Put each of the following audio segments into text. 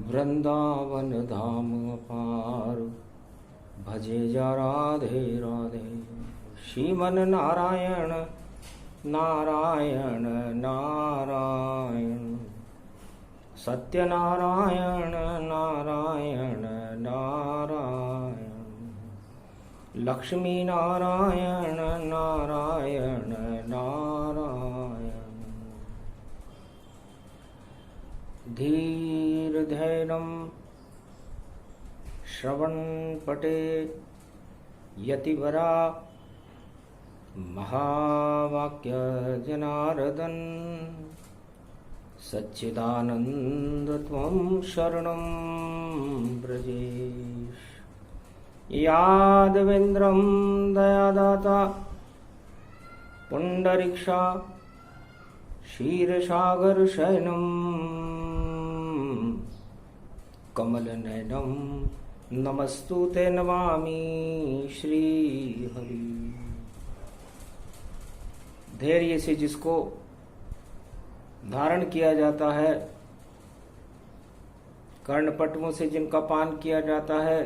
वृंदावन धाम पार भजे जा राधे राधे। श्रीमन नारायण नारायण नारायण सत्यनारायण नारायण नारायण लक्ष्मी नारायण नारायण नारायण। धीर धैर्यं श्रवण पटे यतिवरा महावाक्य जनार्दन सच्चिदानंद त्वं शरणं ब्रजेश। यादवेन्द्रं दयादाता पुंडरीक्षा क्षीरसागर शयनं कमलनयनं नमस्तुते नमामि श्रीहरि। धैर्य से जिसको धारण किया जाता है, कर्णपटुओं से जिनका पान किया जाता है,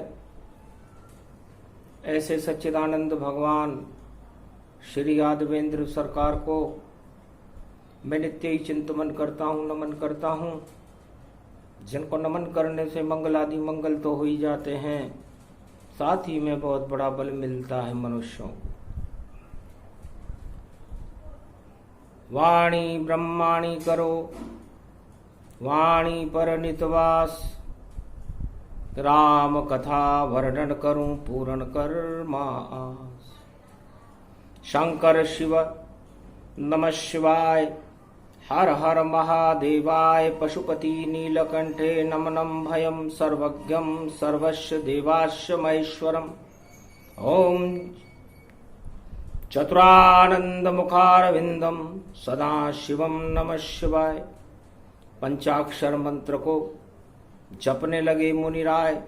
ऐसे सच्चिदानंद भगवान श्री यादवेंद्र सरकार को मैं नित्य ही चिंतन करता हूँ, नमन करता हूँ। जिनको नमन करने से मंगल आदि मंगल तो हो ही जाते हैं, साथ ही में बहुत बड़ा बल मिलता है मनुष्यों को। वाणी ब्रह्माणी करो वाणी पर नितवास, राम कथा वर्णन करूं पूर्ण कर मास। शंकर शिव नमः शिवाय, हर हर महादेवाय। पशुपति नीलकंठे नमनं भयं सर्वज्ञं सर्वस्य देवास्य महेश्वरम्। ओम चतुरानंद मुखारविंदम सदा शिवम नमः शिवाय। पंचाक्षर मंत्र को जपने लगे मुनिराय,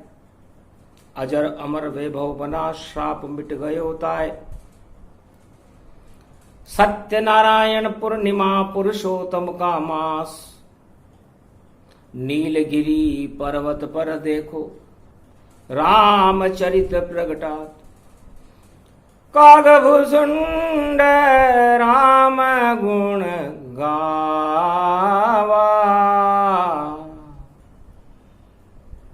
अजर अमर वैभव बना श्राप मिट गए होताय। सत्यनारायण पूर्णिमा पुरुषोत्तम का मास, नीलगिरी पर्वत पर देखो रामचरित प्रगटात। कागभूषुंड राम गुण गावा,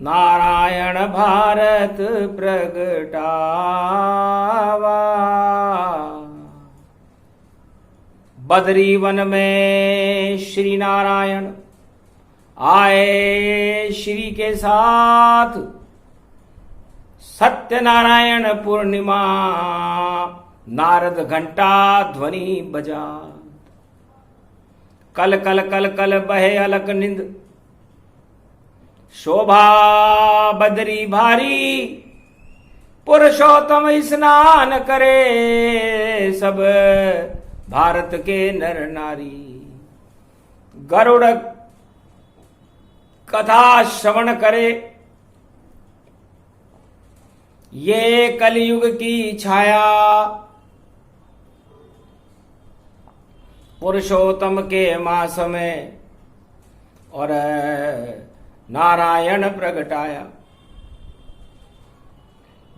नारायण भारत प्रगटावा। बदरी वन में श्री नारायण आए श्री के साथ। सत्यनारायण पूर्णिमा नारद घंटा ध्वनि बजा। कल कल कल कल बहे अलक निंद, शोभा बदरी भारी। पुरुषोत्तम स्नान करे सब भारत के नर नारी। गरुड़ कथा श्रवण करे, ये कलयुग की छाया। पुरुषोत्तम के मास में और नारायण प्रगटाया।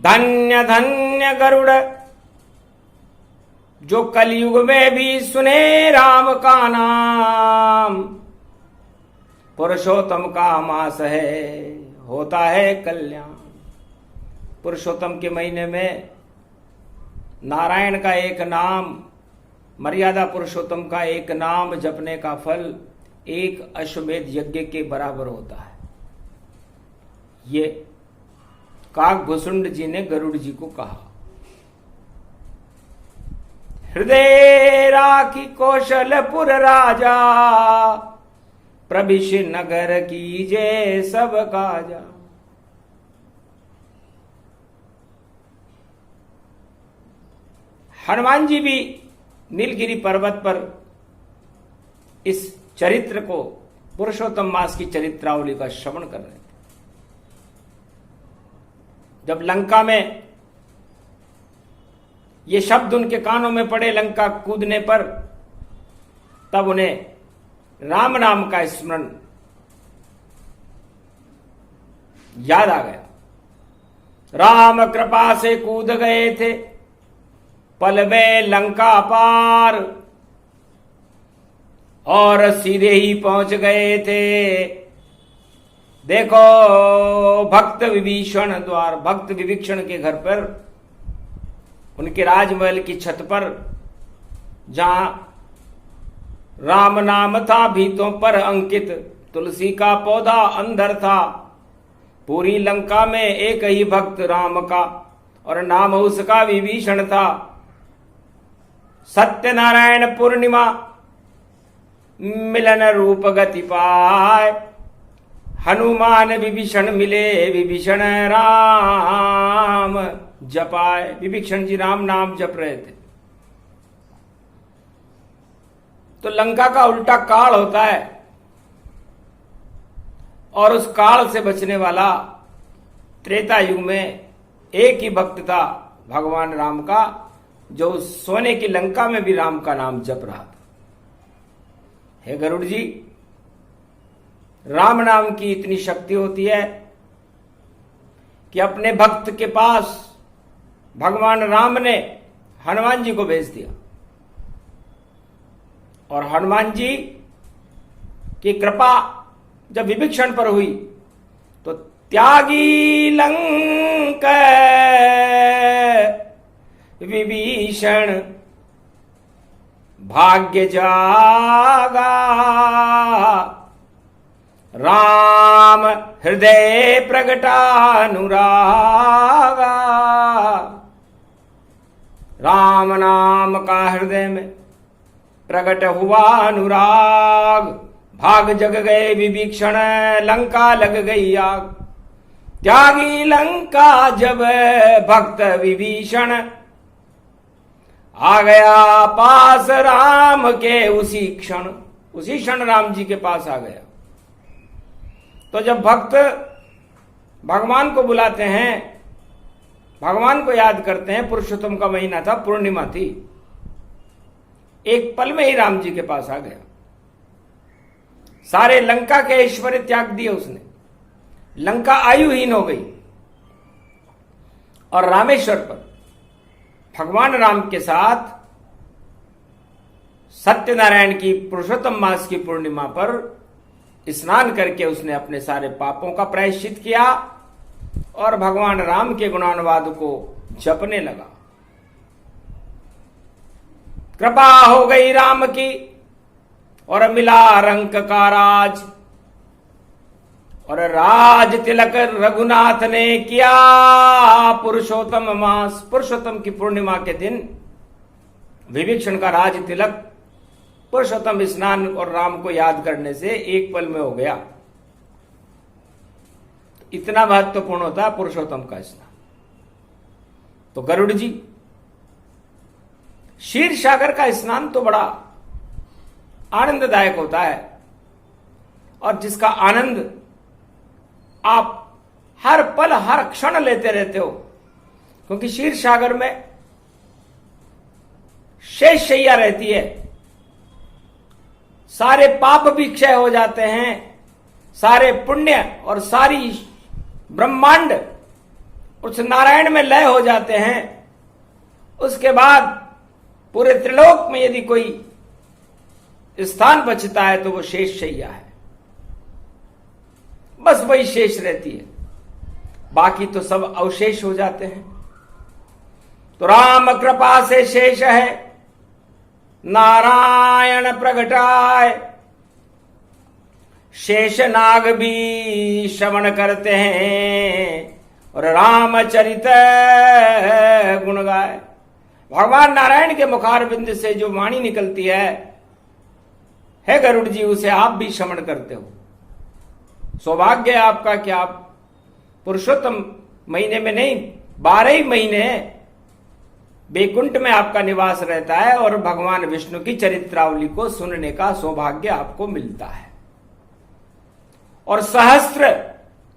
धन्य धन्य गरुड़ जो कलयुग में भी सुने राम का नाम। पुरुषोत्तम का मास है, होता है कल्याण। पुरुषोत्तम के महीने में नारायण का एक नाम, मर्यादा पुरुषोत्तम का एक नाम जपने का फल एक अश्वमेध यज्ञ के बराबर होता है। ये काकभूषुंड जी ने गरुड़ जी को कहा। हृदय राखी कौशलपुर राजा, प्रभिष नगर कीजे सब काजा। हनुमान जी भी नीलगिरी पर्वत पर इस चरित्र को, पुरुषोत्तम मास की चरित्रावली का श्रवण कर रहे थे। जब लंका में ये शब्द उनके कानों में पड़े लंका कूदने पर, तब उन्हें राम नाम का स्मरण याद आ गया। राम कृपा से कूद गए थे पल में लंका पार, और सीधे ही पहुंच गए थे देखो भक्त विभीषण द्वार। भक्त विभीषण के घर पर, उनके राजमहल की छत पर, जहां राम नाम था भीतों पर अंकित, तुलसी का पौधा अंदर था। पूरी लंका में एक ही भक्त राम का, और नाम उसका विभीषण था। सत्यनारायण पूर्णिमा मिलन रूप गति पाए, हनुमान विभीषण मिले, विभीषण राम जपाए। विभीषण जी राम नाम जप रहे थे। तो लंका का उल्टा काल होता है, और उस काल से बचने वाला त्रेता युग में एक ही भक्त था भगवान राम का, जो सोने की लंका में भी राम का नाम जप रहा था। हे गरुड़ जी, राम नाम की इतनी शक्ति होती है कि अपने भक्त के पास भगवान राम ने हनुमान जी को भेज दिया, और हनुमान जी की कृपा जब विभीषण पर हुई तो त्यागी लंक विभीषण भाग्य जागा, राम हृदय प्रगटानुरागा। राम नाम का हृदय में प्रकट हुआ अनुराग, भाग जग गए विभीषण, लंका लग गई आग। त्यागी लंका जब भक्त विभीषण, आ गया पास राम के उसी क्षण राम जी के पास आ गया। तो जब भक्त भगवान को बुलाते हैं, भगवान को याद करते हैं, पुरुषोत्तम का महीना था, पूर्णिमा थी, एक पल में ही राम जी के पास आ गया। सारे लंका के ऐश्वर्य त्याग दिए उसने, लंका आयुहीन हो गई, और रामेश्वर पर भगवान राम के साथ सत्यनारायण की पुरुषोत्तम मास की पूर्णिमा पर स्नान करके उसने अपने सारे पापों का प्रायश्चित किया, और भगवान राम के गुणानुवाद को जपने लगा। कृपा हो गई राम की, और मिला रंक का राज, और राज तिलक रघुनाथ ने किया पुरुषोत्तम मास। पुरुषोत्तम की पूर्णिमा के दिन विभीषण का राज तिलक पुरुषोत्तम स्नान और राम को याद करने से एक पल में हो गया। इतना महत्वपूर्ण होता है पुरुषोत्तम का स्नान। तो गरुड़ जी, क्षीर सागर का स्नान तो बड़ा आनंददायक होता है, और जिसका आनंद आप हर पल हर क्षण लेते रहते हो, क्योंकि क्षीर सागर में शेष शैया रहती है, सारे पाप भी क्षय हो जाते हैं, सारे पुण्य और सारी ब्रह्मांड उस नारायण में लय हो जाते हैं। उसके बाद पूरे त्रिलोक में यदि कोई स्थान बचता है तो वो शेष शैया है, बस वही शेष रहती है, बाकी तो सब अवशेष हो जाते हैं। तो राम कृपा से शेष है नारायण प्रगटाए, शेष नाग भी श्रवण करते हैं और रामचरित गुण गाए। भगवान नारायण के मुखारबिंद से जो वाणी निकलती है गरुड़ जी, उसे आप भी श्रवण करते हो। सौभाग्य है आपका कि आप पुरुषोत्तम महीने में नहीं, 12 ही महीने बैकुंठ में आपका निवास रहता है, और भगवान विष्णु की चरित्रावली को सुनने का सौभाग्य आपको मिलता है। और सहस्त्र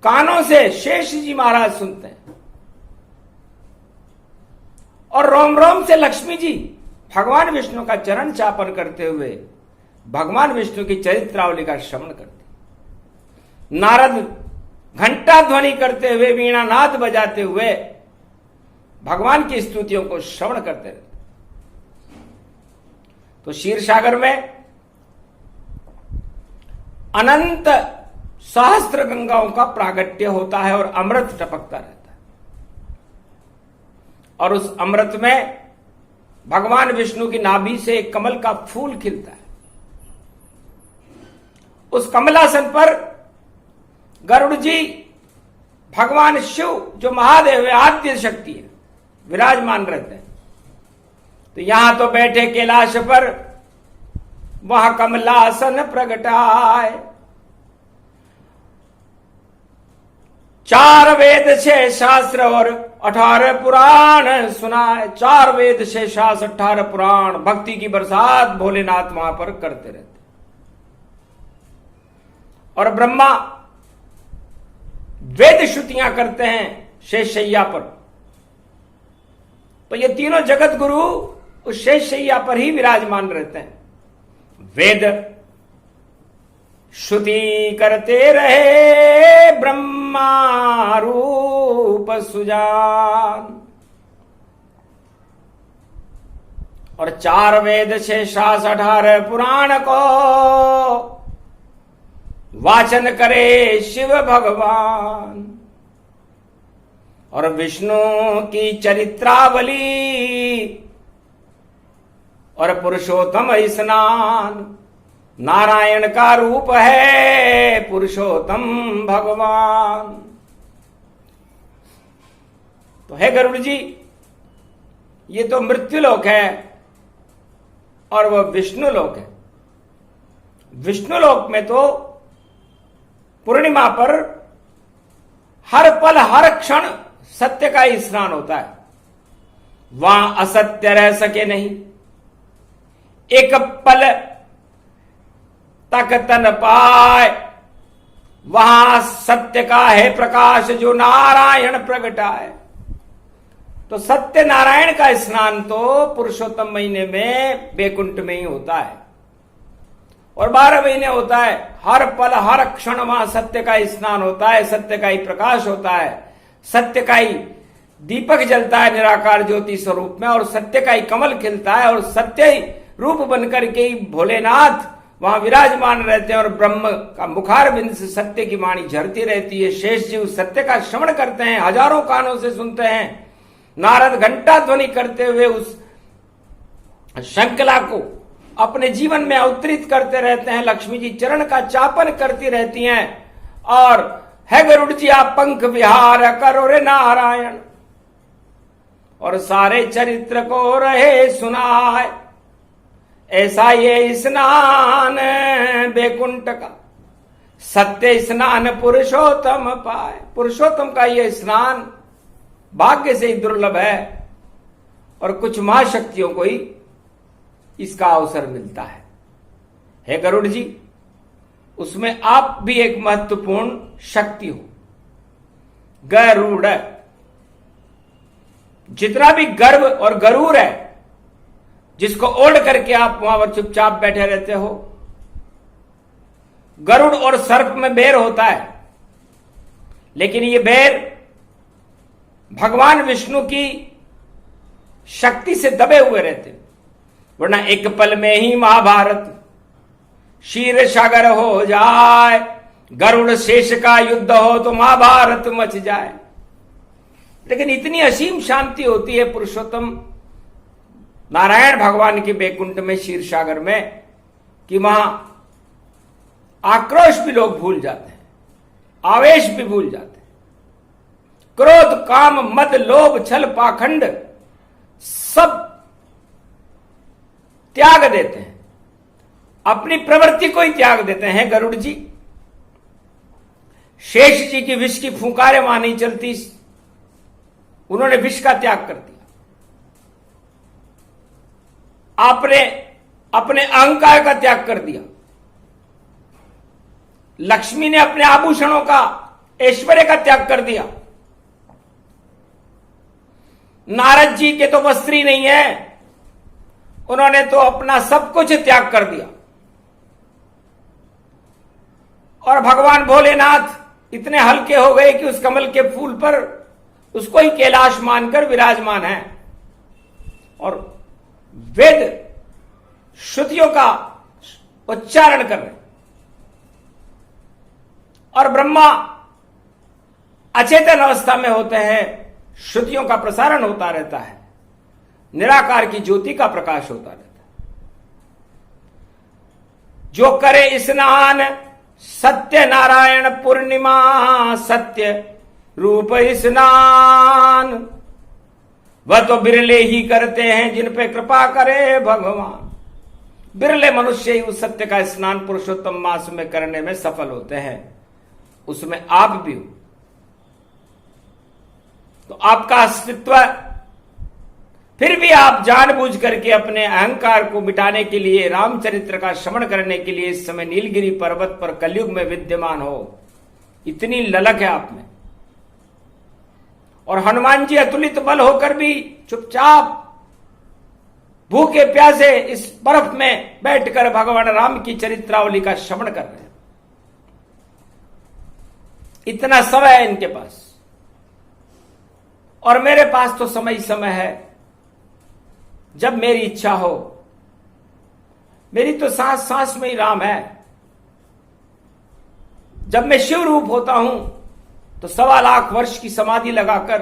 कानों से शेष जी महाराज सुनते हैं, और रोम रोम से लक्ष्मी जी भगवान विष्णु का चरण चापन करते हुए भगवान विष्णु की चरित्रावली का श्रवण करते। नारद घंटा ध्वनि करते हुए, वीणा नाद बजाते हुए भगवान की स्तुतियों को श्रवण करते रहते। तो क्षीर सागर में अनंत सहस्त्र गंगाओं का प्रागट्य होता है और अमृत टपकता रहता है। और उस अमृत में भगवान विष्णु की नाभि से एक कमल का फूल खिलता है। उस कमलासन पर गरुड़ जी, भगवान शिव जो महादेव है, आद्य शक्ति है, विराजमान रहते हैं। तो यहां तो बैठे कैलाश पर, वहां कमलासन प्रगटाए। 4 वेद 6 शास्त्र और 18 पुराण सुनाए। 4 वेद 6 शास्त्र 18 पुराण, भक्ति की बरसात भोलेनाथ वहां पर करते रहते। और ब्रह्मा वेद श्रुतियां करते हैं शेषशैया पर। तो ये तीनों जगत गुरु उस शेषशैया पर ही विराजमान रहते हैं। वेद श्रुति करते रहे ब्रह्मा रूप सुजान। और 4 वेद 6 शास्त्र 18 पुराण को वाचन करे शिव भगवान। और विष्णु की चरित्रावली और पुरुषोत्तम स्नान, नारायण का रूप है पुरुषोत्तम भगवान। तो है गरुड़ जी, ये तो मृत्युलोक है और वह विष्णुलोक है। विष्णुलोक में तो पूर्णिमा पर हर पल हर क्षण सत्य का ही स्नान होता है। वहां असत्य रह सके नहीं। एक पल तक तन पाए, वहां सत्य का है प्रकाश जो नारायण प्रगटाए। तो सत्य नारायण का स्नान तो पुरुषोत्तम महीने में बैकुंठ में ही होता है और 12 महीने होता है। हर पल हर क्षण वहां सत्य का स्नान होता है, सत्य का ही प्रकाश होता है, सत्य का ही दीपक जलता है निराकार ज्योति स्वरूप में, और सत्य का ही कमल खिलता है, और सत्य ही रूप बनकर के ही भोलेनाथ वहां विराजमान रहते हैं। और ब्रह्म का मुखार बिंद से सत्य की वाणी झरती रहती है। शेष जी उस सत्य का श्रवण करते हैं, हजारों कानों से सुनते हैं। नारद घंटा ध्वनि करते हुए उस शंखला को अपने जीवन में अवतरित करते रहते हैं। लक्ष्मी जी चरण का चापन करती रहती हैं। और है गरुड़ जी आप पंख विहार करो रे नारायण, और सारे चरित्र को रहे सुनाए। ऐसा ये स्नान बैकुंठ का, सत्य स्नान पुरुषोत्तम पाए। पुरुषोत्तम का ये स्नान भाग्य से ही दुर्लभ है और कुछ महाशक्तियों को ही इसका अवसर मिलता है। हे गरुड़ जी, उसमें आप भी एक महत्वपूर्ण शक्ति हो। गरुड़, जितना भी गर्व और गरूर है, जिसको ओढ़ करके आप वहां पर चुपचाप बैठे रहते हो। गरुड़ और सर्प में बैर होता है, लेकिन ये बैर भगवान विष्णु की शक्ति से दबे हुए रहते, वरना एक पल में ही महाभारत क्षीर सागर हो जाए। गरुड़ शेष का युद्ध हो तो महाभारत मच जाए। लेकिन इतनी असीम शांति होती है पुरुषोत्तम नारायण भगवान के बैकुंठ में, क्षीर सागर में, कि वहां आक्रोश भी लोग भूल जाते हैं, आवेश भी भूल जाते हैं। क्रोध काम मद लोभ छल पाखंड सब त्याग देते हैं, अपनी प्रवृत्ति को ही त्याग देते हैं। गरुड़ जी, शेष जी की विष की फुंकारें वहां नहीं चलती, उन्होंने विष का त्याग कर दिया। आपने अपने अहंकार का त्याग कर दिया। लक्ष्मी ने अपने आभूषणों का, ऐश्वर्य का त्याग कर दिया। नारद जी के तो वस्त्र ही नहीं है, उन्होंने तो अपना सब कुछ त्याग कर दिया। और भगवान भोलेनाथ इतने हल्के हो गए कि उस कमल के फूल पर उसको ही कैलाश मानकर विराजमान है और वेद श्रुतियों का उच्चारण कर रहे। और ब्रह्मा अचेतन अवस्था में होते हैं, श्रुतियों का प्रसारण होता रहता है, निराकार की ज्योति का प्रकाश होता रहता है। जो करे स्नान सत्य नारायण पूर्णिमा सत्य रूप स्नान, वह तो बिरले ही करते हैं जिन पे कृपा करे भगवान। बिरले मनुष्य ही उस सत्य का स्नान पुरुषोत्तम मास में करने में सफल होते हैं, उसमें आप भी हो। तो आपका अस्तित्व, फिर भी आप जानबूझ करके अपने अहंकार को मिटाने के लिए, रामचरित्र का श्रवण करने के लिए इस समय नीलगिरी पर्वत पर कलयुग में विद्यमान हो, इतनी ललक है आप में। और हनुमान जी अतुलित बल होकर भी चुपचाप भूखे प्यासे इस बर्फ में बैठकर भगवान राम की चरित्रावली का श्रवण कर रहे हैं। इतना समय है इनके पास, और मेरे पास तो समय ही समय है। जब मेरी इच्छा हो, मेरी तो सांस सांस में ही राम है। जब मैं शिव रूप होता हूं तो 1.25 लाख वर्ष की समाधि लगाकर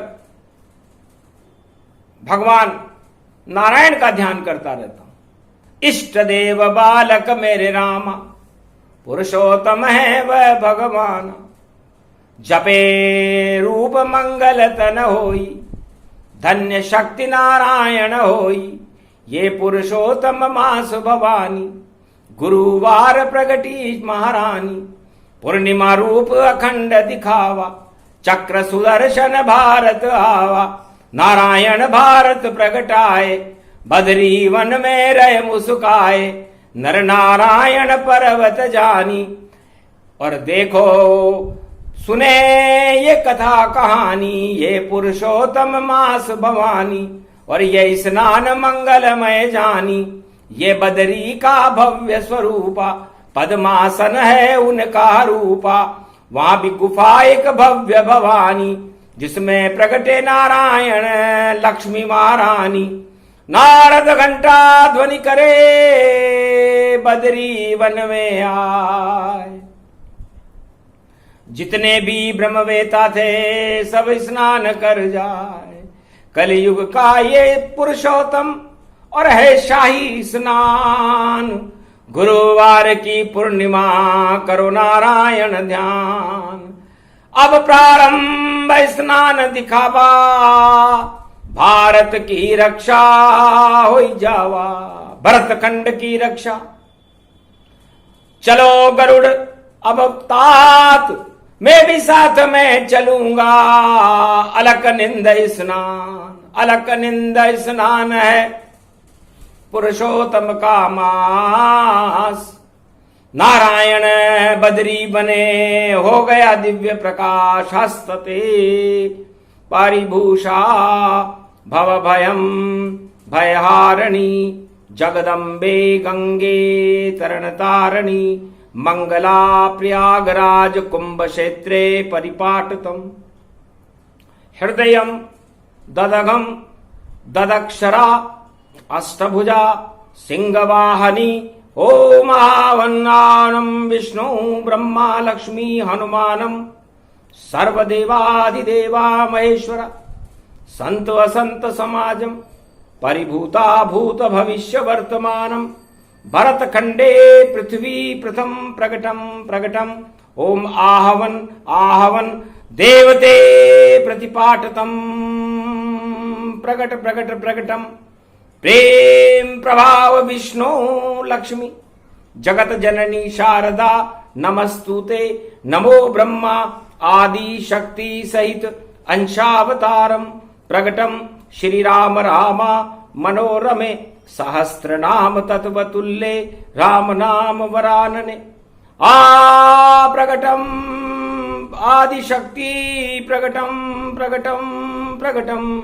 भगवान नारायण का ध्यान करता रहता हूं। इष्ट देव बालक मेरे रामा, पुरुषोत्तम है वह भगवान। जपे रूप मंगल तन होई, धन्य शक्ति नारायण होई। ये पुरुषोत्तम मास भवानी, गुरुवार प्रगटी महारानी। पूर्णिमा रूप अखंड दिखावा, चक्र सुदर्शन भारत आवा। नारायण भारत प्रगटाए, बदरी वन में रह मुस्काए। नर नारायण पर्वत जानी। और देखो सुने ये कथा कहानी, ये पुरुषोत्तम मास भवानी। और ये स्नान मंगलमय जानी, ये बदरी का भव्य स्वरूपा। पद्मासन है उनका रूपा, वहां भी गुफा एक भव्य भवानी। जिसमें प्रगटे नारायण लक्ष्मी महारानी। नारद घंटा ध्वनि करे, बदरी वन में आए। जितने भी ब्रह्मवेता थे सब स्नान कर जाए। कलयुग का ये पुरुषोत्तम और है शाही स्नान। गुरुवार की पूर्णिमा करो नारायण ध्यान। अब प्रारंभ स्नान दिखावा, भारत की रक्षा हो जावा। भरत खंड की रक्षा। चलो गरुड़ अब तात, मैं भी साथ में चलूंगा। अलक निंद स्नान, अलक निंद स्नान है पुरुषोत्तम का मास। नारायण बदरी बने, हो गया दिव्य प्रकाश। हस्तते पारिभूषा भव भयम भयहारिणी। जगदम्बे गंगे तरण तारिणी। मंगला प्रयागराज कुंभ क्षेत्रे परिपाटतम। हृदयम ददघम ददक्षरा अष्टभुजा सिंहवाहनी। ओम आवन्नानं विष्णु ब्रह्मा लक्ष्मी हनुमानं। सर्वदेवाधिदेवा महेश्वर संत असंत समाजम। परिभूता भूत भविष्य वर्तमानम। भरत खंडे पृथ्वी प्रथम प्रकटम प्रकटम। ओम आहवन आहवन देवते प्रतिपाटतम। प्रकट प्रकट प्रकटम। प्रेम प्रभाव विष्णु लक्ष्मी। जगत जननी शारदा नमस्तुते। नमो ब्रह्मा आदि शक्ति सहित अंशावतारम। प्रकटम श्री राम रामा मनोरमे। सहस्त्र नाम तत्वतुल्ये राम नाम वरानने। प्रकटम आदि शक्ति प्रकटम प्रकटम प्रकटम।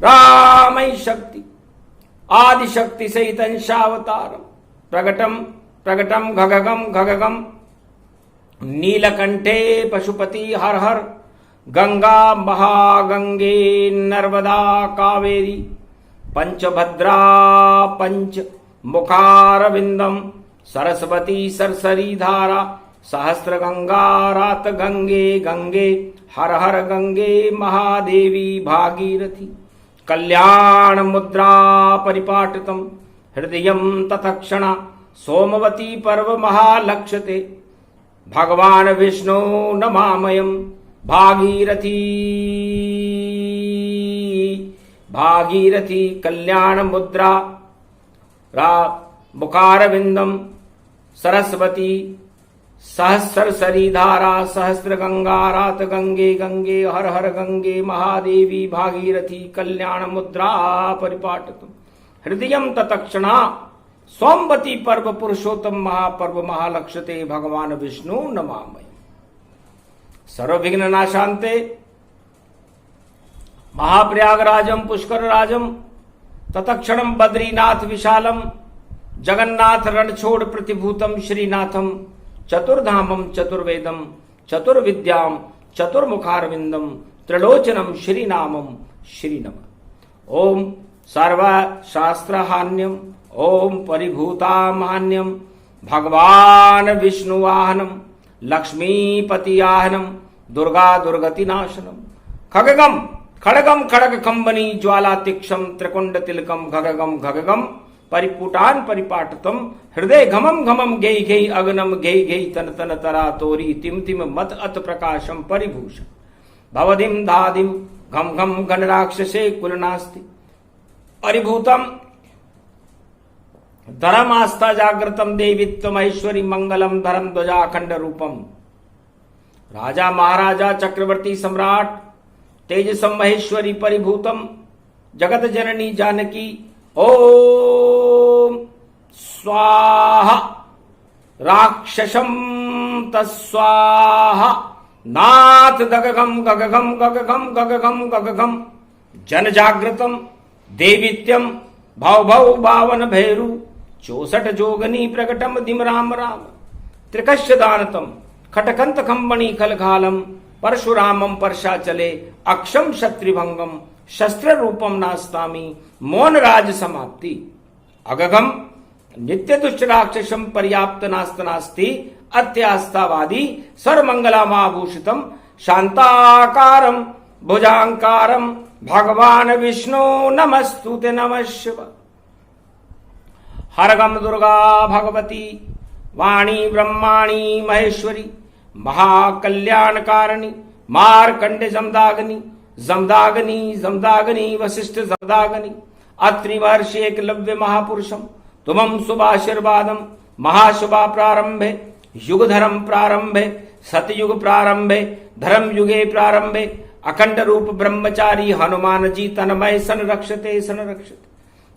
रामई शक्ति आदि शक्ति सहित अंशावतारम। प्रकटम प्रकटम घगगम घगगम। नीलकंठे पशुपति हर हर, गंगा महागंगे नर्मदा कावेरी, पंचभद्रा पंच मुखारविंदम, सरस्वती सरसरी धारा, सहस्त्र गंगा रात गंगे गंगे, हर हर गंगे महादेवी भागीरथी, कल्याण मुद्रा परिपाटितम, हृदयं तत्क्षणा सोमवती पर्व महालक्ष्यते, भगवान विष्णु नमामयम्, भागीरथी भागीरथी कल्याण मुद्रा मुखारविंदम, सरस्वती सहस्र सरी धारा, सहस्त्र गंगा रात गंगे गंगे, हर हर गंगे महादेवी भागीरथी, कल्याण मुद्रा परिपाटितम, हृदयं तत्क्षणा सोमवती पर्व पुरुषोत्तम महापर्व महालक्ष्यते, भगवान विष्णु नमामि। सर्वविघ्न नाशान्ते महाप्रयागराजम पुष्करराजम, तत्क्षणम बद्रीनाथ विशालम, जगन्नाथ रणछोड़ प्रतिभूतम श्रीनाथम, चतुर्धामम चतुर्वेदम, चतुर्विद्याम चतुर्मुखारविंदम, त्रिलोचनम श्रीनामम श्रीनम। ओम सर्वशास्त्रहान्यम, ओम परिभूतामान्यम, भगवान विष्णुवाहनम, लक्ष्मीपतियाहनम, दुर्गा दुर्गतिनाशनम, खगगम खड़गम खड़ग कंबनी ज्वाला तीक्षम, त्रिकुंड तिलकम खगगम खगगम, परिपुटान परिपाटतम, हृदय घमम घमम गेय गेय अग्नम गेय गेय तन तन तरा तोरी, तिम तिम मत अत प्रकाशम परिभूषण, भवधिम धादिम घम घम गणराक्षसे कुलनास्ति, परिभूतम धर्म आस्था जागृतम देवीत्वम ऐश्वरी मंगलम, धर्म ध्वजाखंड रूपम, राजा महाराजा चक्रवर्ती सम्राट तेजसम महेश्वरी परिभूतम, जगत जननी जानकी, ओम स्वाहा, राक्षसम तस्वाहा, नाथ गगगम गगगम गगगम गगगम गगगम, जन जागृतम देवीत्यम, भव भव बावन भैरू, 64 जोगनी प्रकटम दिम राम राम, त्रिकश्य दानतम खटकंत खंबणी खलखालम, परशुरामम परशाचले, अक्षम शत्रुभंगम, शस्त्र रूपम नास्तामी, मौन राज समाप्ति, अगगम नित्य दुष्ट राक्षसम पर्याप्त नास्त नास्ति, अत्यास्तावादी सर्वमंगलामाभूषितम, शांताकारम भुजांकारम, भगवान विष्णु नमस्तुते, नमः शिवाय। हरगम दुर्गा भगवती, वाणी ब्रह्माणी महेश्वरी, महाकल्याणकारिणी, मार्कंडे जमदाग्नि, जमदाग्नि जमदाग्नि वशिष्ठ जमदाग्नि, अत्रि महर्षि एकलव्य महापुरुषम, तुमं शुभाशीर्वादम, महाशुभा प्रारंभे, युग धर्म प्रारंभे, सतयुग प्रारंभे, धर्म युगे प्रारंभे, अखंड रूप ब्रह्मचारी हनुमान जी तन्मय संरक्षते संरक्षते,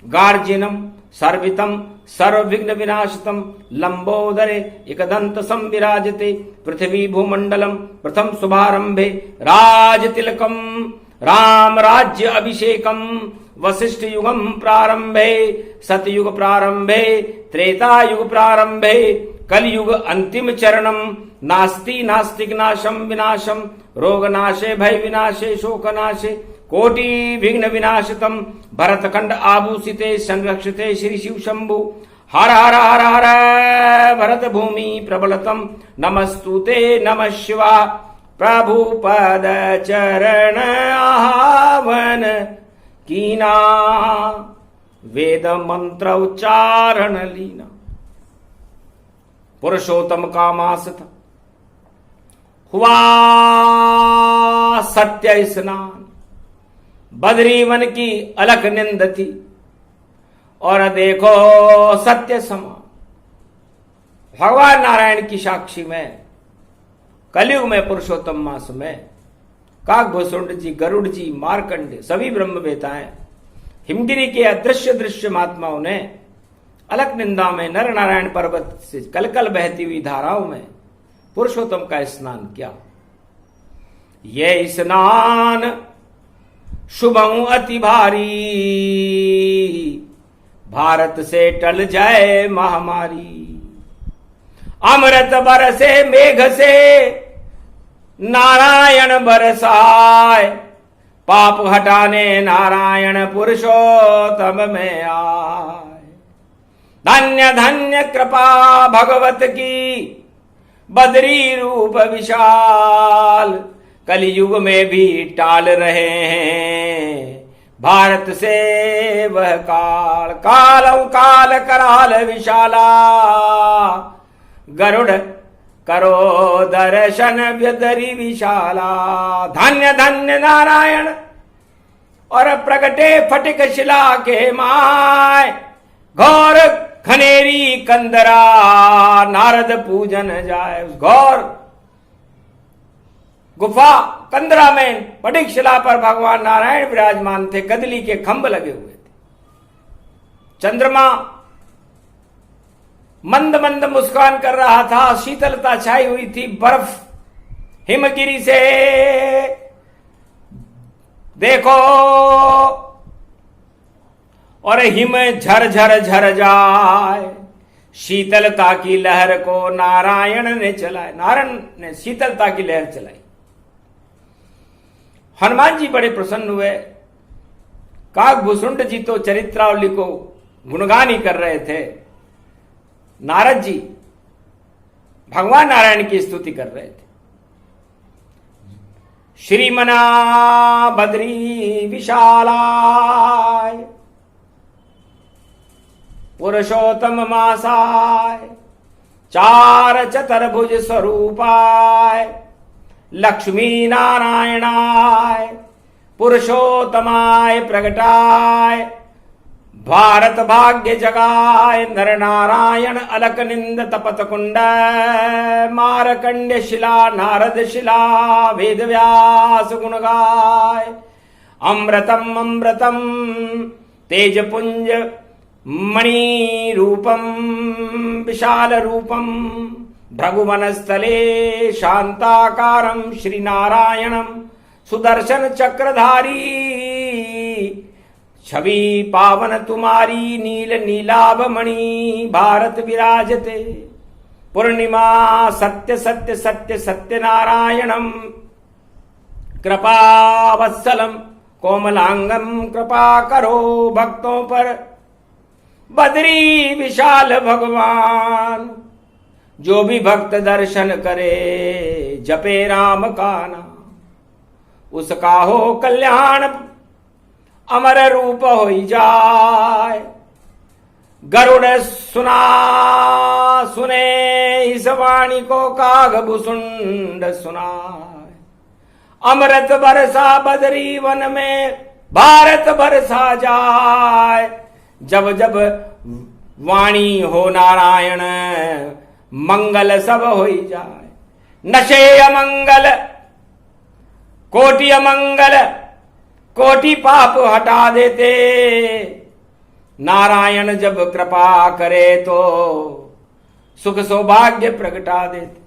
गार्जिनम सर्वितम सर्वविघ्न विनाशितम, लंबोदरे एकदंत संविराजते, पृथ्वी भूमंडलम प्रथम शुभारंभे, राज तिलकम राम राज्य अभिषेकम, वशिष्ठ युगम प्रारंभे, सतयुग प्रारंभे, त्रेता युग प्रारंभे, कलयुग अंतिम चरणम, नास्ति नास्तिक नाशम विनाशम, रोग नाशे भय विनाशे शोक नाशे, कोटि विघ्न विनाशितम, भरतखंड आभूषिते संरक्षिते श्री शिव शंभु, हर हर हर हर भरत भूमि प्रबलतम, नमस्तुते नमः शिवा, प्रभु पद चरण आवन कीना, वेद मंत्र उच्चारण लीना, पुरुषोत्तम का मास था, हुआ सत्य स्नान, बद्री वन की अलख निंद थी, और देखो सत्य समान, भगवान नारायण की साक्षी में कलयुग में पुरुषोत्तम मास में काकभूषुंड जी, गरुड़ जी, मार्कंडे सभी ब्रह्मवेताएं, हिमगिरी के अदृश्य दृश्य महात्माओं ने अलख निंदा में नर नारायण पर्वत से कलकल बहती हुई धाराओं में पुरुषोत्तम का स्नान किया। ये स्नान शुभम अति भारी, भारत से टल जाए महामारी, अमृत बरसे मेघ से नारायण बरसाए, पाप हटाने नारायण पुरुषोत्तम में आए। धन्य धन्य कृपा भगवत की बदरी रूप विशाल, कलयुग में भी टाल रहे हैं भारत से वह काल। कालौ काल कराल विशाला, गरुड़ करो दर्शन व्यदरी विशाला। धन्य धन्य नारायण और प्रगटे फटिक शिला के माय, घोर खनेरी कंदरा नारद पूजन जाए। उस घोर गुफा कंदरा में फटिक शिला पर भगवान नारायण विराजमान थे, कदली के खंभ लगे हुए थे। चंद्रमा मंद मंद मुस्कान कर रहा था, शीतलता छाई हुई थी, बर्फ हिमगिरी से देखो और हिम झर झर झर जाए, शीतलता की लहर को नारायण ने चलाए। नारायण ने शीतलता की लहर चलाई। हनुमान जी बड़े प्रसन्न हुए। काकभूषुंड जी तो चरित्रावली को गुणगान ही कर रहे थे, नारद जी भगवान नारायण की स्तुति कर रहे थे। श्रीमना बद्री विशालाय, पुरुषोत्तम मासाय, चार चतुर्भुज स्वरूपाय, लक्ष्मी नारायणाय, पुरुषोत्तमाय प्रगटाय, भारत भाग्य जगाय, नर नारायण अलक निंद तपत कुंड, मारकंड शिला नारद शिला, वेद व्यास गुण गाय। अमृतम अमृतम तेज पुंज मणि रूपम, विशाल रूपम भृगुवनस्थले शांताकारं श्री नारायणं, सुदर्शन चक्रधारी छवि पावन तुम्हारी, नील नीलाभ मणि भारत विराजते। पूर्णिमा सत्य सत्य सत्य सत्य नारायणं, कृपा वत्सलम कोमलांगम, कृपा करो भक्तों पर। बद्री विशाल भगवान, जो भी भक्त दर्शन करे, जपे राम का नाम, उसका हो कल्याण, अमर रूप होई जाए। गरुड़ सुने इस वाणी को, काकभूषुंड सुनाए। अमृत बरसा बदरी वन में, भारत बरसा जाए। जब जब वाणी हो नारायण, मंगल सब होई जाए। नशे अमंगल कोटि अमंगल, कोटि पाप हटा देते। नारायण जब कृपा करे तो सुख सौभाग्य प्रगटा देते।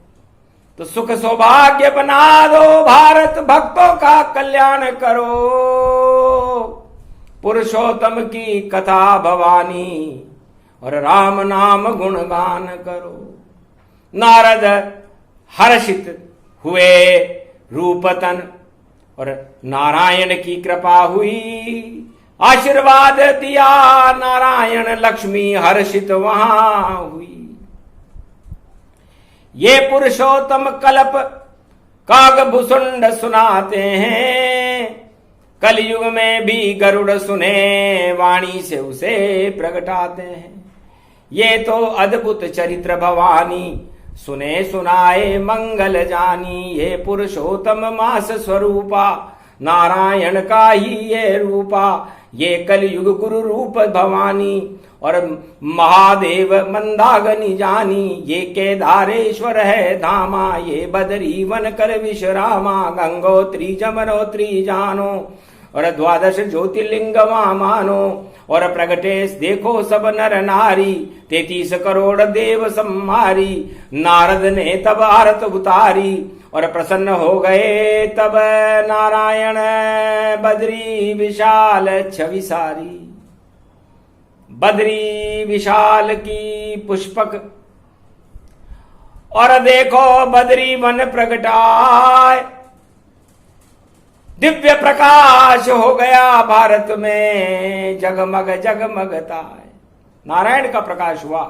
तो सुख सौभाग्य बना दो, भारत भक्तों का कल्याण करो। पुरुषोत्तम की कथा भवानी और राम नाम गुणगान करो। नारद हर्षित हुए रूपतन और नारायण की कृपा हुई, आशीर्वाद दिया नारायण, लक्ष्मी हर्षित वहां हुई। ये पुरुषोत्तम कल्प काकभूषुंड सुनाते हैं, कलयुग में भी गरुड़ सुने, वाणी से उसे प्रगटाते हैं। ये तो अद्भुत चरित्र भवानी, सुने सुनाए मंगल जानी। ये पुरुषोत्तम मास स्वरूपा, नारायण का ही ये रूपा। ये कलयुग गुरु रूप भवानी और महादेव मंदागनी जानी। ये केदारेश्वर है धामा, ये बदरी वन कर विश्रामा। गंगोत्री जमनोत्री जानो और द्वादश ज्योतिर्लिंग मानो। और प्रगटेश देखो सब नर नारी, 33 करोड़ देव सम्मारी। नारद ने तब आरत उतारी और प्रसन्न हो गए तब नारायण, बद्री विशाल छवि सारी। बद्री विशाल की पुष्पक और देखो बदरी वन प्रगटाए, दिव्य प्रकाश हो गया भारत में, जगमग जगमगताए। नारायण का प्रकाश हुआ।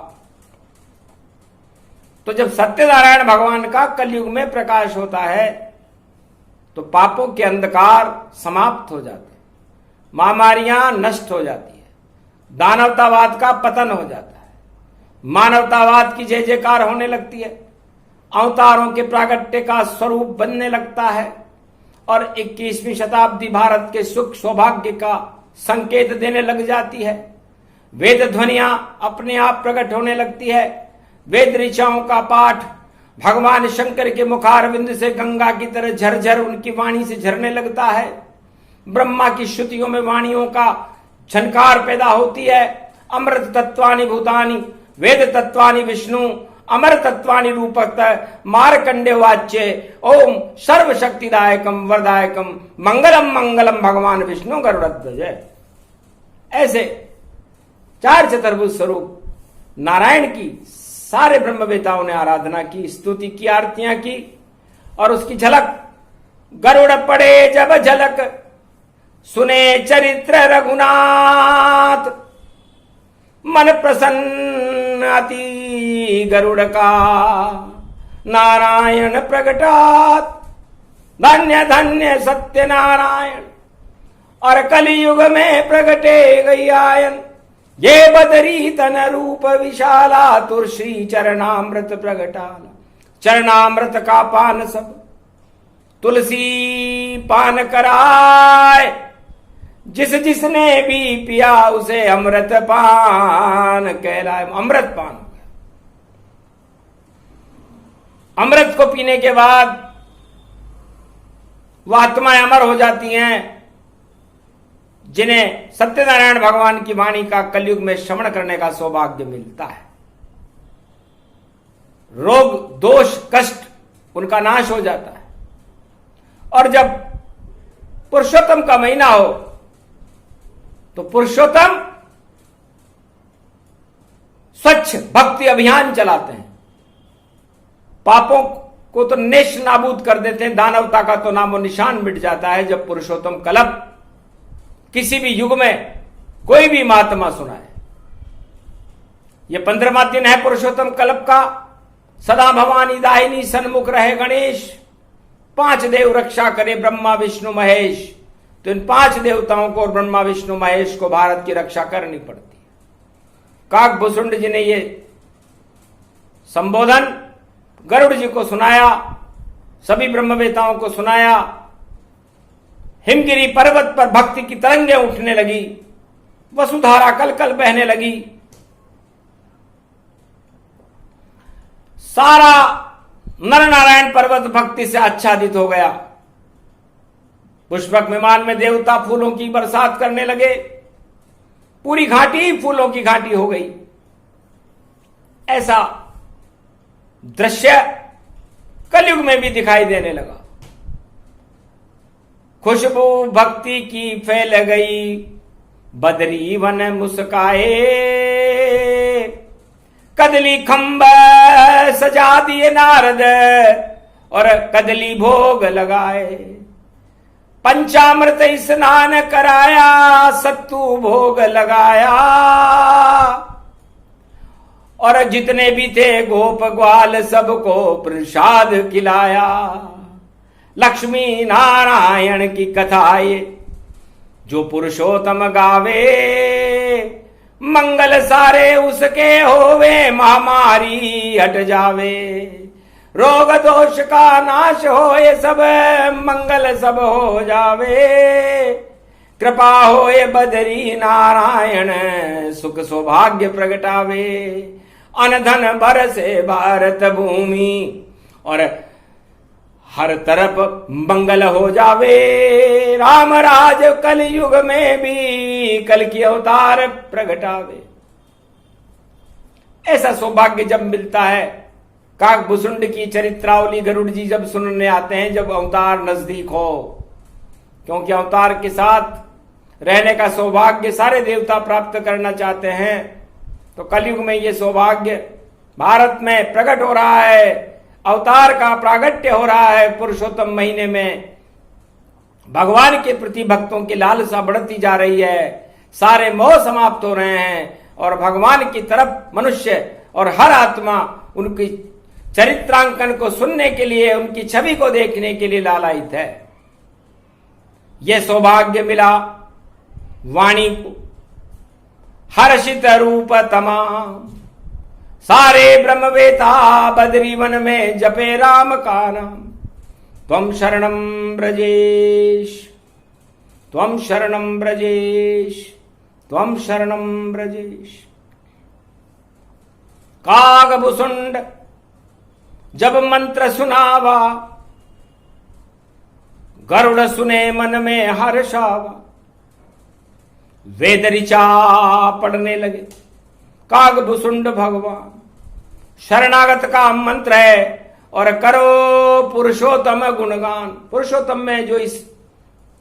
तो जब सत्यनारायण भगवान का कलयुग में प्रकाश होता है तो पापों के अंधकार समाप्त हो जाते हैं, महामारियां नष्ट हो जाती है, दानवतावाद का पतन हो जाता है, मानवतावाद की जय जयकार होने लगती है, अवतारों के प्रागट्य का स्वरूप बनने लगता है और 21वीं शताब्दी भारत के सुख सौभाग्य का संकेत देने लग जाती है। वेद ध्वनियां अपने आप प्रकट होने लगती है, वेद ऋचाओं का पाठ भगवान शंकर के मुखारविंद से गंगा की तरह झरझर उनकी वाणी से झरने लगता है, ब्रह्मा की श्रुतियों में वाणियों का झनकार पैदा होती है। अमृत तत्वानि भूतानि वेद तत्वानि विष्णु अमर तत्वानि रूपत मार्कंडे वाच्य ओम सर्व शक्तिदायकम वरदायकम मंगलम मंगलम भगवान विष्णु गरुड़ध्वज। ऐसे चार चतुर्भुज स्वरूप नारायण की सारे ब्रह्मवेताओं ने आराधना की, स्तुति की, आरतियां की और उसकी झलक गरुड़ पड़े जब झलक सुने चरित्र रघुनाथ, मन प्रसन्न अति गरुड़ का नारायण प्रगटात, धन्य धन्य सत्य नारायण और कलियुग में प्रगटे गई आयन, ये बदरी तन रूप विशाला तुर श्री चरणामृत प्रगटाला। चरणामृत का पान सब तुलसी पान कराए, जिस जिसने भी पिया उसे अमृत पान कहलाए। अमृत पान, अमृत को पीने के बाद वह आत्माएं अमर हो जाती हैं, जिन्हें सत्यनारायण भगवान की वाणी का कलयुग में श्रवण करने का सौभाग्य मिलता है। रोग दोष कष्ट उनका नाश हो जाता है। और जब पुरुषोत्तम का महीना हो तो पुरुषोत्तम स्वच्छ भक्ति अभियान चलाते हैं, पापों को तो नेश नाबूद कर देते हैं, दानवता का तो नामो निशान मिट जाता है जब पुरुषोत्तम कल्प किसी भी युग में कोई भी महात्मा सुनाए। यह 15वां दिन है पुरुषोत्तम कल्प का। सदा भवानी दाहिनी सन्मुख रहे गणेश, 5 देव रक्षा करे ब्रह्मा विष्णु महेश। तो इन 5 देवताओं को और ब्रह्मा विष्णु महेश को भारत की रक्षा करनी पड़ती है। काकभूषुंड जी ने ये संबोधन गरुड़ जी को सुनाया, सभी ब्रह्मवेताओं को सुनाया। हिमगिरी पर्वत पर भक्ति की तरंगें उठने लगी, वसुधारा कल कल बहने लगी। सारा नर नारायण पर्वत भक्ति से आच्छादित हो गया। पुष्पक विमान में देवता फूलों की बरसात करने लगे, पूरी घाटी फूलों की घाटी हो गई। ऐसा दृश्य कलयुग में भी दिखाई देने लगा। खुशबू भक्ति की फैल गई, बदरी वन मुस्काए, कदली खंब सजा दिए नारद और कदली भोग लगाए। पंचामृत स्नान कराया, सत्तू भोग लगाया और जितने भी थे गोप ग्वाल सबको प्रसाद खिलाया। लक्ष्मी नारायण की कथाए जो पुरुषोत्तम गावे, मंगल सारे उसके होवे, महामारी हट जावे। रोग दोष का नाश होए सब, मंगल सब हो जावे। कृपा होए बदरी नारायण, सुख सौभाग्य प्रगटावे। अनधन बरसे भारत भूमि और हर तरफ मंगल हो जावे। राम राज कल युग में भी कल की अवतार प्रगटावे। ऐसा सौभाग्य जब मिलता है, काकभूषुंड की चरित्रावली गरुड़ जी जब सुनने आते हैं, जब अवतार नजदीक हो, क्योंकि अवतार के साथ रहने का सौभाग्य सारे देवता प्राप्त करना चाहते हैं। तो कलयुग में ये सौभाग्य भारत में प्रकट हो रहा है, अवतार का प्रागट्य हो रहा है। पुरुषोत्तम महीने में भगवान के प्रति भक्तों की लालसा बढ़ती जा रही है, सारे मोह समाप्त हो रहे हैं और भगवान की तरफ मनुष्य और हर आत्मा उनकी चरित्रांकन को सुनने के लिए, उनकी छवि को देखने के लिए लालायित है। यह सौभाग्य मिला वाणी को, हर्षित रूप तमाम, सारे ब्रह्मवेता बद्री वन में जपे राम का नाम। त्वं शरणं ब्रजेश, त्वं शरणं ब्रजेश, त्वं शरणं ब्रजेश। कागभुसुंड जब मंत्र सुनावा, गरुड़ सुने मन में हर्षावा। वेद ऋचा पढ़ने लगे कागभुसुंड भगवान। शरणागत का मंत्र है और करो पुरुषोत्तम गुणगान। पुरुषोत्तम में जो इस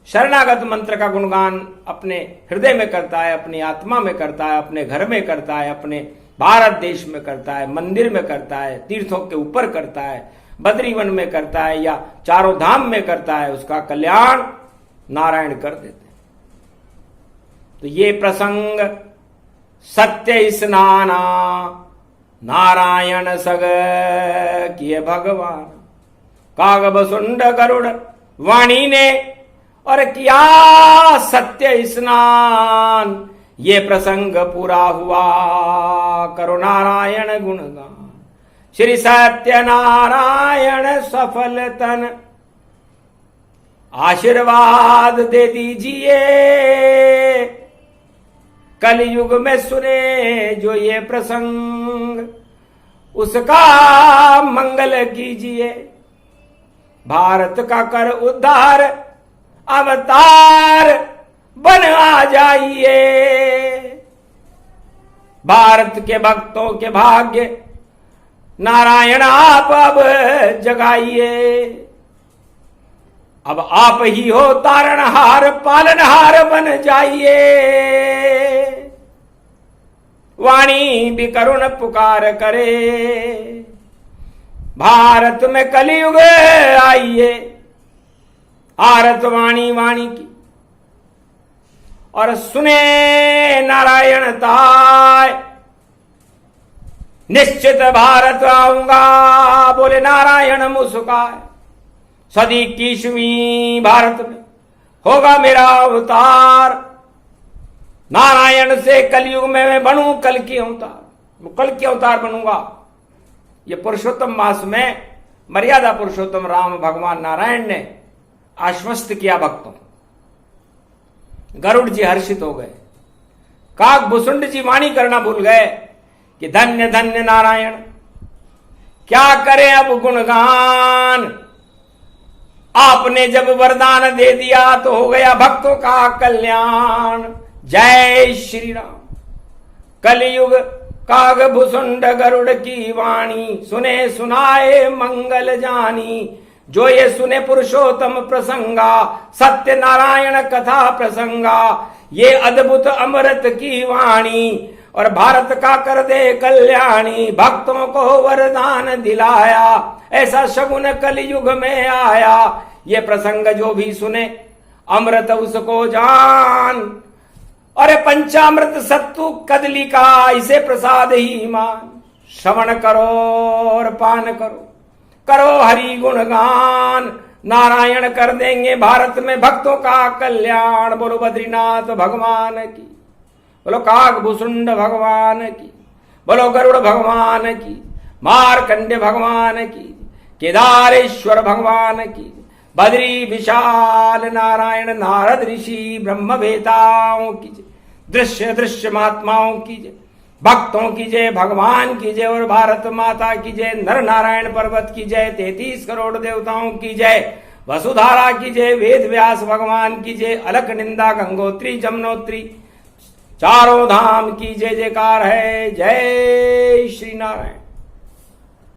शरणागत मंत्र का गुणगान अपने हृदय में करता है, अपनी आत्मा में करता है, अपने घर में करता है, अपने भारत देश में करता है, मंदिर में करता है, तीर्थों के ऊपर करता है, बद्रीवन में करता है या चारों धाम में करता है, उसका कल्याण नारायण कर देते हैं। तो ये प्रसंग सत्य स्नाना नारायण सग किए भगवान। कागभुसुंड गरुड़ वाणी ने और किया सत्य स्नान। ये प्रसंग पूरा हुआ, करो नारायण गुणगान। श्री सत्य नारायण सफल तन आशीर्वाद दे दीजिए। कलयुग में सुने जो ये प्रसंग, उसका मंगल कीजिए। भारत का कर उद्धार अवतार बन आ जाइए। भारत के भक्तों के भाग्य नारायण आप अब जगाइए। अब आप ही हो तारणहार, पालनहार बन जाइए। वाणी भी करुण पुकार करे, भारत में कलयुग आइए। आरत वाणी वाणी की और सुने नारायण ताय। निश्चित भारत आऊंगा, बोले नारायण मुस्काए। सदी की 21वीं भारत में होगा मेरा अवतार। नारायण से कलयुग में मैं बनूं कल की अवतार, कल की अवतार बनूंगा। ये पुरुषोत्तम मास में मर्यादा पुरुषोत्तम राम भगवान नारायण ने आश्वस्त किया भक्तों। गरुड़ जी हर्षित हो गए, कागभुसुंड जी वाणी करना भूल गए कि धन्य धन्य नारायण, क्या करें अब गुणगान। आपने जब वरदान दे दिया तो हो गया भक्तों का कल्याण। जय श्री राम। कलयुग कागभुसुंड गरुड़ की वाणी, सुने सुनाए मंगल जानी। जो ये सुने पुरुषोत्तम प्रसंगा, सत्य नारायण कथा प्रसंगा। ये अद्भुत अमृत की वाणी और भारत का कर दे कल्याणी। भक्तों को वरदान दिलाया, ऐसा शगुन कलयुग में आया। ये प्रसंग जो भी सुने अमृत उसको जान। अरे पंचामृत सत्तु कदली का इसे प्रसाद ही मान। श्रवण करो और पान करो, करो हरि गुणगान। नारायण कर देंगे भारत में भक्तों का कल्याण। बोलो बद्रीनाथ भगवान की, बोलो कागभुसुंड भगवान की, बोलो गरुड़ भगवान की, मार्कंडे भगवान की, केदारेश्वर भगवान की, बद्री विशाल नारायण नारद ऋषि ब्रह्मवेताओं की जय, दृश्य दृश्य महात्माओं की जय, भक्तों की जय, भगवान की जय और भारत माता की जय, नर नारायण पर्वत की जय, 33 करोड़ देवताओं की जय, वसुधारा की जय, वेद व्यास भगवान की जय, अलकनिंदा गंगोत्री जमुनोत्री चारों धाम की जय जयकार है। जय श्री नारायण।